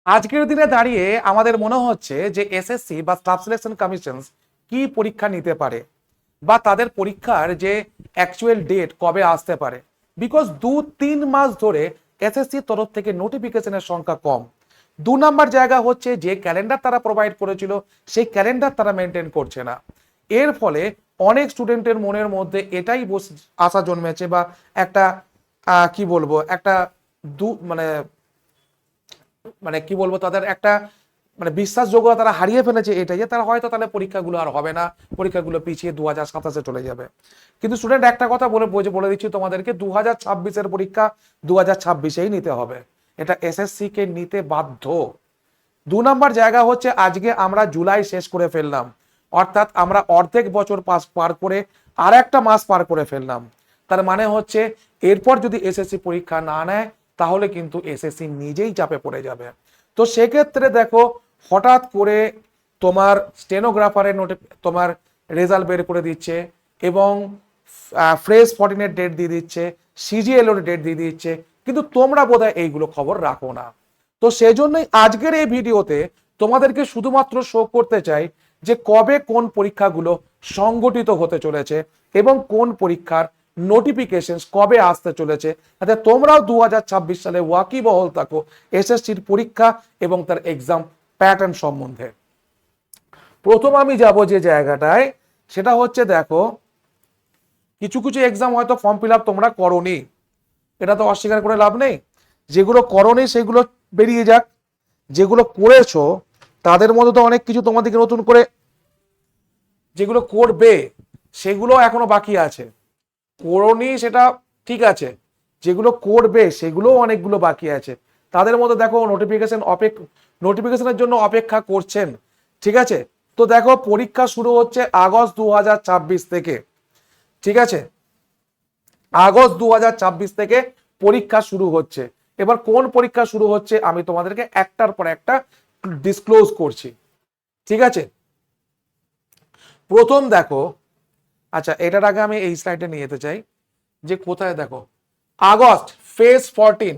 আজকের দিনে দাঁড়িয়ে আমাদের মনে হচ্ছে যে এসএসসি বা স্টাফ সিলেকশন কমিশন কি পরীক্ষা নিতে পারে বা তাদের পরীক্ষার যে অ্যাকচুয়াল ডেট কবে আসতে পারে। বিকজ 2-3 মাস ধরে এসএসসি তরফ থেকে নোটিফিকেশনের সংখ্যা কম। 2 নাম্বার জায়গা হচ্ছে যে ক্যালেন্ডার তারা প্রোভাইড করেছিল সেই ক্যালেন্ডার তারা মেনটেন করছে না। এর ফলে অনেক স্টুডেন্টের মনের মধ্যে এটাই আশা জন্মেছে বা একটা কি বলবো একটা মানে মানে কি বলবো তাদের একটা মানে বিশ্বাসযোগ্যতা তারা হারিয়ে ফেলেছে, এটাই যে তারা হয়তো তাহলে পরীক্ষাগুলো আর হবে না, পরীক্ষাগুলো পিছিয়ে 2027-এ চলে যাবে। কিন্তু স্টুডেন্ট একটা কথা বলে দিচ্ছি তোমাদেরকে, 2026-এর পরীক্ষা 2026-এই নিতে হবে, এটা এসএসসি কে নিতে বাধ্য। 2 নাম্বার জায়গা হচ্ছে আজকে আমরা জুলাই শেষ করে ফেললাম, অর্থাৎ আমরা অর্ধেক বছর পার করে আর একটা মাস পার করে ফেললাম। তার মানে হচ্ছে এরপর যদি এসএসসি পরীক্ষা না নেয় তাহলে কিন্তু এসএসসি নিজেই চাপে পড়ে যাবে। তো সেক্ষেত্রে দেখো হঠাৎ করে তোমার স্টেনোগ্রাফারের তোমার রেজাল্ট বের করে দিচ্ছে এবং ফ্রেশ 14-এর ডেট দিয়ে দিচ্ছে, সিজিএল এর ডেট দিয়ে দিচ্ছে, কিন্তু তোমরা বোধহয় এইগুলো খবর রাখো না। তো সেজন্যই আজকের এই ভিডিওতে তোমাদেরকে শুধুমাত্র শো করতে চাই যে কবে কোন পরীক্ষাগুলো সংগঠিত হতে চলেছে এবং কোন পরীক্ষার নোটিফিকেশন কবে আসতে চলেছে, যাতে তোমরাও 2026 সালে ওয়াকিবহল থাকো এসএসসির পরীক্ষা এবং তার এক্সাম প্যাটার্ন সম্বন্ধে। প্রথম আমি যাব যে জায়গাটায়, সেটা হচ্ছে দেখো কিছু কিছু এক্সাম হয়তো ফর্ম ফিল আপ তোমরা করোনি, এটা তো অস্বীকার করে লাভ নেই। যেগুলো করোনি সেগুলো বেরিয়ে যাক, যেগুলো করেছো তাদের মধ্যে তো অনেক কিছু তোমাদেরকে নতুন করে, যেগুলো করবে সেগুলো এখনো বাকি আছে। করোনি সেটা ঠিক আছে, যেগুলো করবে সেগুলো অনেকগুলো বাকি আছে। তাদের মধ্যে দেখো নোটিফিকেশনের জন্য অপেক্ষা করছেন, ঠিক আছে। তো দেখো পরীক্ষা শুরু হচ্ছে আগস্ট 2026 থেকে, ঠিক আছে, আগস্ট 2026 থেকে পরীক্ষা শুরু হচ্ছে। এবার কোন পরীক্ষা শুরু হচ্ছে আমি তোমাদেরকে একটার পর একটা ডিসক্লোজ করছি, ঠিক আছে। প্রথম দেখো, আচ্ছা এটার আগে আমি এই স্লাইডে নিয়ে যেতে চাই যে কোথায় দেখো আগস্ট ফেজ 14,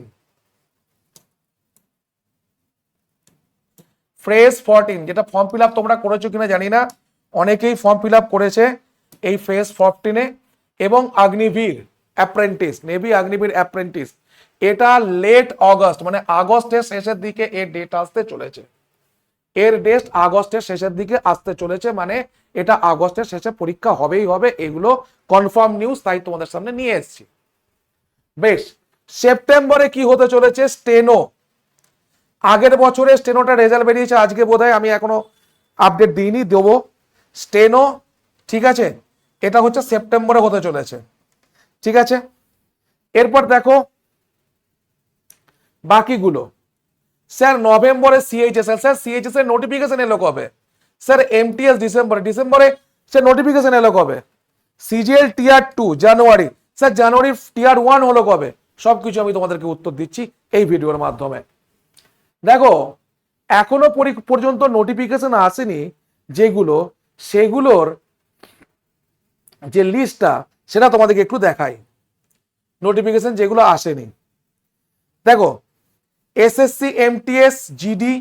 ফেজ 14 যেটা ফর্ম ফিল আপ তোমরা করেছো কিনা জানি না, অনেকেই ফর্ম ফিল আপ করেছে এই ফেজ 14-এ। এবং Agniveer apprentice, navy Agniveer apprentice, এটা লেট অগস্ট মানে আগস্টের শেষের দিকে এর ডেট আসতে চলেছে, এর ডেট আগস্টের শেষের দিকে আসতে চলেছে, মানে এটা আগস্টের শেষে পরীক্ষা হবেই হবে, এগুলো কনফার্ম নিউজ, তাই তোমাদের সামনে নিয়ে এসেছি। বেশ, সেপ্টেম্বরে কি হতে চলেছে, স্টেনো। আগের বছরে স্টেনোটা রেজাল্ট বেরিয়েছে, আজকে বোধহয় আমি এখনো আপডেট দিইনি, দেবো স্টেনো, ঠিক আছে। এটা হচ্ছে সেপ্টেম্বরে হতে চলেছে, ঠিক আছে। এরপর দেখো বাকিগুলো, স্যার নভেম্বরে সিএইচএসএল, স্যার সিএইচএস এর নোটিফিকেশন এলো কবে? স্যার এমটিএস ডিসেম্বরে স্যার নোটিফিকেশন এলো কবে? সিজিএল টিয়ার 2 জানুয়ারি, স্যার জানুয়ারি টিয়ার 1 হলো কবে? সবকিছু আমি তোমাদেরকে উত্তর দিচ্ছি এই ভিডিওর মাধ্যমে। দেখো এখনো পর্যন্ত নোটিফিকেশন আসেনি যেগুলো, সেগুলোর যে লিস্টটা সেটা তোমাদেরকে একটু দেখাই। নোটিফিকেশন যেগুলো আসেনি দেখো, এসএসসি এমটিএস জিডি,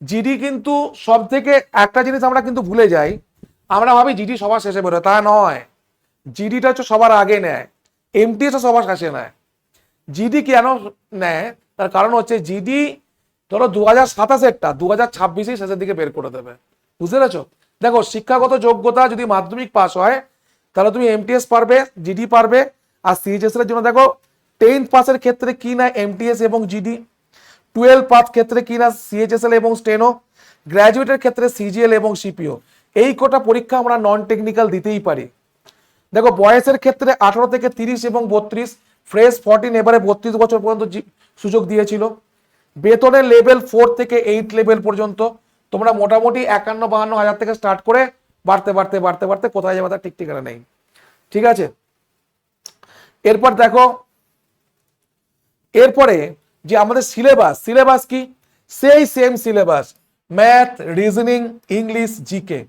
জিডি কিন্তু সব থেকে একটা জিনিস আমরা কিন্তু ভুলে যাই, আমরা ভাবি জিডি সবার শেষে বেরোয়, তা নয়। জিডিটা হচ্ছে সবার আগে নেয়, এমটিএস সবার শেষে নেয়। জিডি কেন নেয় তার কারণ হচ্ছে জিডি ধরো 2027-এরটা 2026 শেষের দিকে বের করে দেবে, বুঝতে পেরেছো। দেখো শিক্ষাগত যোগ্যতা যদি মাধ্যমিক পাস হয় তাহলে তুমি এমটিএস পারবে, জিডি পারবে। আর সিএইচএস এর জন্য দেখো 10th পাসের ক্ষেত্রে কি না এমটিএস এবং জিডি, 12 পাস ক্ষেত্রে কি না সিএইচএসএল এবং স্টেনো, গ্র্যাজুয়েটের ক্ষেত্রে সিজিএল এবং সিপিও। এই কোটা পরীক্ষা আমরা নন টেকনিক্যাল দিতেই পারি। দেখো বয়সের ক্ষেত্রে 18 থেকে 30 এবং 32, ফ্রেশ 14 এবারে 32 বছর পর্যন্ত সুযোগ দিয়েছিল। বেতনের লেভেল 4 থেকে 8 লেভেল পর্যন্ত, তোমরা মোটামুটি 51-52 হাজার থেকে স্টার্ট করে বাড়তে বাড়তে বাড়তে বাড়তে কোথায় যাবে তার ঠিক ঠিকানা নেই, ঠিক আছে। এরপর দেখো, এরপরে যে আমাদের সিলেবাস কি, সেই same syllabus, math, reasoning, English, GK.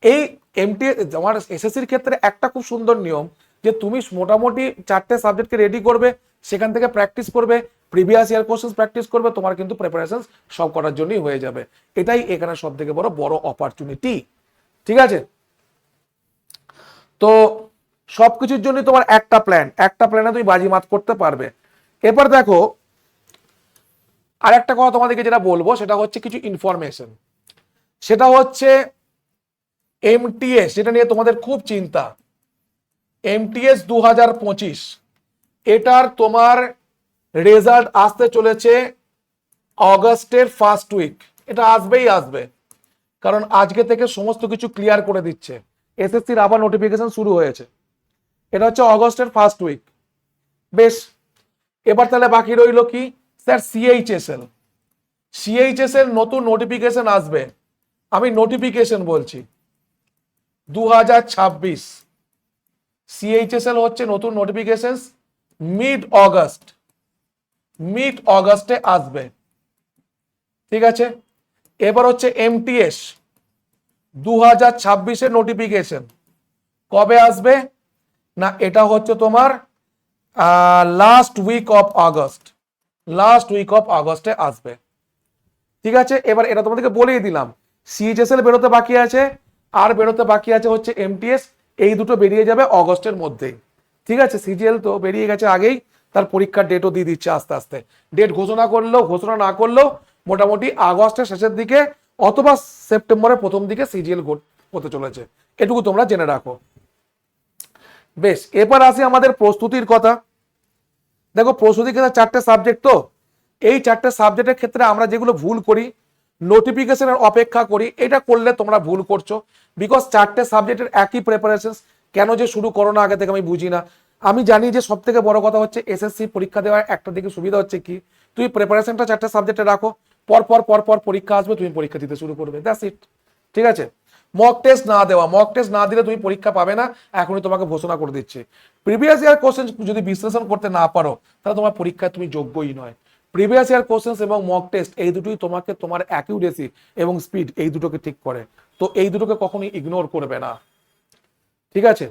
এই এমটি আমার এসএসসির ক্ষেত্রে একটা খুব সুন্দর নিয়ম যে তুমি মোটামুটি 4টে সাবজেক্টকে রেডি করবে, সেখান থেকে প্র্যাকটিস করবে, প্রিভিয়াস ইয়ার কোশ্চেন প্র্যাকটিস করবে, তোমার কিন্তু প্রিপারেশন সব করার জন্যই হয়ে যাবে। এটাই এখানে সব থেকে বড় বড় অপরচুনিটি। ঠিক আছে, তো সবকিছুর জন্য তোমার একটা প্ল্যানে তুমি বাজিমাত করতে পারবে। এবার দেখো আর একটা কথা তোমাদেরকে যেটা বলবো সেটা হচ্ছে কিছু ইনফরমেশন, সেটা হচ্ছে এমটিএস, যেটা নিয়ে তোমাদের খুব চিন্তা। এমটিএস 2025 এটার তোমার রেজাল্ট আসতে চলেছে অগস্টের ফার্স্ট উইক। এটা আসবেই আসবে, কারণ আজকে থেকে সমস্ত কিছু ক্লিয়ার করে দিচ্ছে। এসএসসির আবার নোটিফিকেশন শুরু হয়েছে, এটা হচ্ছে অগস্টের ফার্স্ট উইক। বেশ, এবার তাহলে বাকি রইল কি স্যার, সিএইচএসএল নতুন নোটিফিকেশন আসবে। আমি নোটিফিকেশন বলছি 2026 সিএইচএসএল হচ্ছে নতুন নোটিফিকেশন মিড অগস্টে আসবে। ঠিক আছে, এবার হচ্ছে এমটিএস 2026 নোটিফিকেশন কবে আসবে না, এটা হচ্ছে তোমার লাস্ট উইক অফ আগস্টে আসবে। ঠিক আছে, এবার এটা তোমাদেরকে বলেই দিলাম। সিএইচএসএল বেরোতে বাকি আছে, আর বেরোতে বাকি আছে হচ্ছে এমটিএস। এই দুটো বেরিয়ে যাবে অগস্টের মধ্যেই। ঠিক আছে, সিজিএল তো বেরিয়ে গেছে আগেই, তার পরীক্ষার ডেটও দিয়ে দিচ্ছে আস্তে আস্তে। ডেট ঘোষণা না করলেও মোটামুটি আগস্টের শেষের দিকে অথবা সেপ্টেম্বরের প্রথম দিকে সিজিএল হতে চলেছে, এটুকু তোমরা জেনে রাখো। বেশ, এবার আসি আমাদের প্রস্তুতির কথা। দেখো প্রস্তুতির ক্ষেত্রে 4টে সাবজেক্ট, তো এই 4টে সাবজেক্টের ক্ষেত্রে আমরা যেগুলো ভুল করি, নোটিফিকেশনের অপেক্ষা করি, এটা করলে তোমরা ভুল করছো। বিকজ 4টে সাবজেক্টের একই প্রিপারেশন, কেন যে শুরু করো না আগে থেকে আমি বুঝি না। আমি জানি যে সব থেকে বড় কথা হচ্ছে এসএসসি পরীক্ষা দেওয়ার একটা দিকে সুবিধা হচ্ছে কি, তুমি প্রিপারেশনটা 4টে সাবজেক্টে রাখো, পর পরীক্ষা আসবে, তুমি পরীক্ষা দিতে শুরু করবে, দ্যাটস ইট। ঠিক আছে, মক টেস্ট না দিলে তুমি পরীক্ষা পাবে না, এখনই তোমাকে ঘোষণা করে দিচ্ছে। প্রিভিয়াস ইয়ার কোশ্চেন যদি বিশ্লেষণ করতে না পারো তাহলে তোমার পরীক্ষায় তুমি যোগ্যই নয়। প্রিভিয়াস ইয়ার কোশ্চেন এবং মক টেস্ট এই দুটোই তোমাকে তোমার অ্যাকিউরেসি এবং স্পিড এই দুটোকে ঠিক করে, তো এই দুটোকে কখনোই ইগনোর করবে না। ঠিক আছে,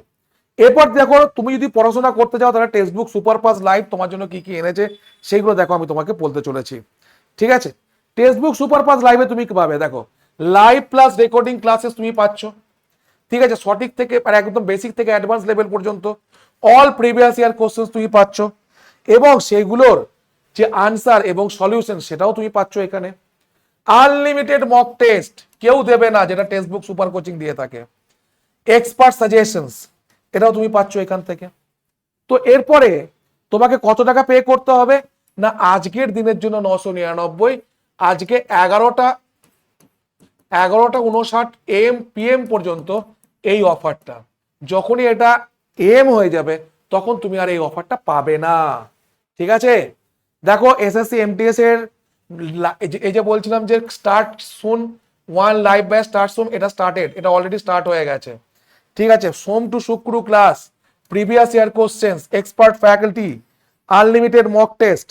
এরপর দেখো তুমি যদি পড়াশোনা করতে যাও তাহলে text book super pass live তোমার জন্য কি কি এনেছে সেইগুলো দেখো, আমি তোমাকে বলতে চলেছি। ঠিক আছে, টেক্সট বুক সুপার পাস লাইভে তুমি কি পাবে, দেখো লাইভ প্লাস রেকর্ডিং ক্লাসেস তুমি পাচ্ছ। ঠিক আছে, সঠিক থেকে একদম বেসিক থেকে অ্যাডভান্স লেভেল পর্যন্ত অল প্রিভিয়াস ইয়ার কোশ্চেন তুমি পাচ্ছ, এবং সেগুলোর যে আনসার এবং সলিউশন সেটাও তুমি পাচ্ছ এখানে। আনলিমিটেড মক টেস্ট কেউ দেবে না, যেটা টেক্সট বুক সুপার কোচিং দিয়ে থাকে। এক্সপার্ট সাজেশনস এটাও তুমি পাচ্ছ এখান থেকে। তো এরপরে তোমাকে কত টাকা পে করতে হবে না, আজকের দিনের জন্য 999, আজকে 11টা 59 PM পর্যন্ত এই অফারটা। যখনই এটা এম হয়ে যাবে তখন তুমি আর এই অফারটা পাবে না। ঠিক আছে, দেখো এসএসসি এমটিএস এর এই যে বলছিলাম যে স্টার্ট সুন 1 লাইভ ব্যাচ স্টার্ট সুন, এটা এটা অলরেডি স্টার্ট হয়ে গেছে। ঠিক আছে, সোম টু শুক্র class, previous year questions, expert faculty, unlimited mock test.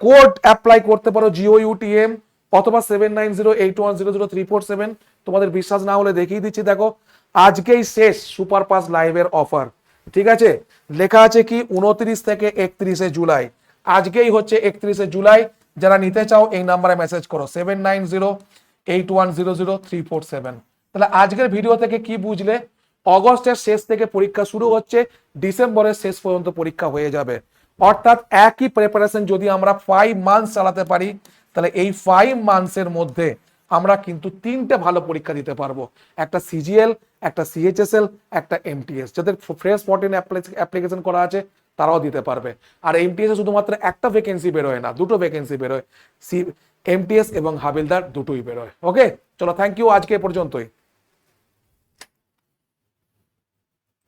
Code apply করতে পারো GOUTM অথবা 7908100347। তোমাদের বিশ্বাস না হলে দেখিয়ে দিচ্ছি, দেখো আজকেই শেষ সুপার পাস লাইভের অফার। ঠিক আছে, লেখা আছে কি 29 থেকে 31 জুলাই, আজকেই হচ্ছে 31 জুলাই। যারা নিতে চাও এই নাম্বারে মেসেজ করো 7908100347। তাহলে আজকের ভিডিও থেকে কি বুঝলে, অগস্টের শেষ থেকে পরীক্ষা শুরু হচ্ছে, ডিসেম্বরের শেষ পর্যন্ত পরীক্ষা হয়ে যাবে। অর্থাৎ একই প্রিপারেশন যদি আমরা 5 মান্থস চালাতে পারি তাহলে এই 5 মান্থসের মধ্যে আমরা কিন্তু 3টে ভালো পরীক্ষা দিতে পারবো, একটা সিজিএল, একটা সিএইচএসএল, একটা এমটিএস। যাদের ফ্রেশ 14 অ্যাপ্লিকেশন করা আছে তারাও দিতে পারবে। আর এমটিএস এ শুধুমাত্র একটা ভ্যাকেন্সি বেরোয় না, দুটো ভ্যাকেন্সি বেরোয়, এমটিএস এবং হাবিলদার দুটোই বেরোয়। ওকে, চলো থ্যাংক ইউ, আজকে এ পর্যন্তই।